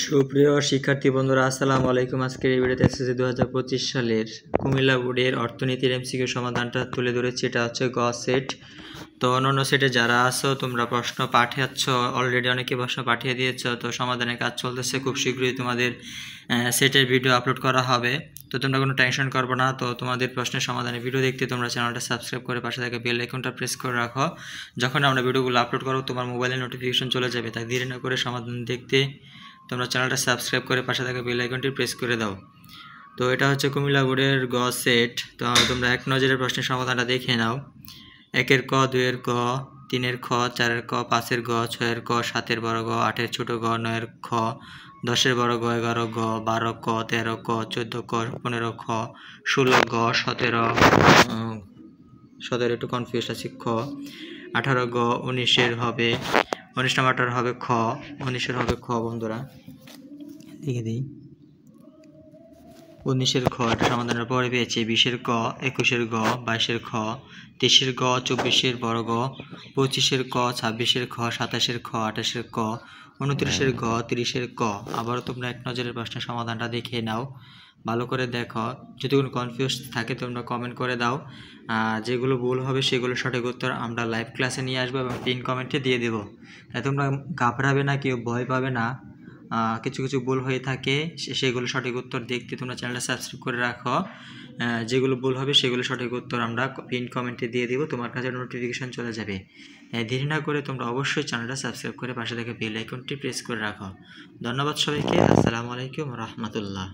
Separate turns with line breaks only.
সুপ্রিয় শিক্ষার্থী বন্ধুরা, আসসালামু আলাইকুম। আজকের এই ভিডিওতে এসএসসি 2025 সালের কুমিল্লা বোর্ডের অর্থনীতির এমসিকিউ সমাধানটা তুলে ধরেছি। এটা হচ্ছে গ সেট। তো অন্যান্য সেটে যারা আছো তোমরা প্রশ্ন পাঠিয়েছ, অলরেডি অনেকে প্রশ্ন পাঠিয়ে দিয়েছ। তো সমাধানের কাজ চলতেছে, খুব শীঘ্রই তোমাদের সেটের ভিডিও আপলোড করা হবে। তো তোমরা কোনো টেনশন করবে না। তো তোমাদের প্রশ্নের সমাধানের ভিডিও দেখতে তোমরা চ্যানেলটা সাবস্ক্রাইব করে পাশে থাকা বেল আইকনটা প্রেস করে রাখো। যখন আমরা ভিডিওগুলো আপলোড করব তোমার মোবাইলে নোটিফিকেশন চলে যাবে। তাই দেরি না করে সমাধান দেখতে তোমরা চ্যানেলটা সাবস্ক্রাইব করে পাশে থাকা বেল আইকনটি প্রেস করে দাও। তো এটা হচ্ছে কুমিল্লা বোর্ডের গ সেট। তো তোমরা এক নজরে প্রশ্নের সমাধানটা দেখে নাও। 1-এর ক, 2-এর ক, 3-এর খ, 4-এর ক, 5-এর গ, 6-এর ক, 7-এর বড় গ, 8-এর ছোট গ, 9-এর খ, 10-এর বড় গ, 11 গ, 12 ক, 13 ক, 14 ক, 15 খ, 16 গ, 17 একটু কনফিউজ আছে খ, 18 গ, 19-এর হবে 19 নাম্বারটার হবে খ, 19-এর হবে খ। বন্ধুরা লিখে দিই 19-এর খ, এটা সমাধানের পরে পেয়েছি 20-এর ক, 21-এর গ, 22-এর খ, 23-এর গ, 24-এর বড় গ, 25-এর ক, 26-এর খ, 27-এর খ, 28-এর ক, 29-এর গ, 30-এর ক। আবারও তোমরা এক নজরের প্রশ্নের সমাধানটা দেখে নাও, ভালো করে দেখো। যদি কোনো কনফিউজ থাকে তোমরা কমেন্ট করে দাও। যেগুলো ভুল হবে সেগুলো সঠিক উত্তর আমরা লাইভ ক্লাসে নিয়ে আসবো এবং পিন কমেন্টে দিয়ে দেবো। তাই তোমরা ঘাবড়াবে না, কেউ ভয় পাবে না। কিছু কিছু ভুল হয়ে থাকে, সেগুলো সঠিক উত্তর দেখতে তোমরা চ্যানেলটা সাবস্ক্রাইব করে রাখো। যেগুলো ভুল হবে সেগুলো সঠিক উত্তর আমরা পিন কমেন্টে দিয়ে দেবো, তোমার কাছে নোটিফিকেশন চলে যাবে। দেরি না করে তোমরা অবশ্যই চ্যানেলটা সাবস্ক্রাইব করে পাশে থেকে বেল আইকনটি প্রেস করে রাখো। ধন্যবাদ সবাইকে। আসসালামু আলাইকুম রহমতুল্লাহ।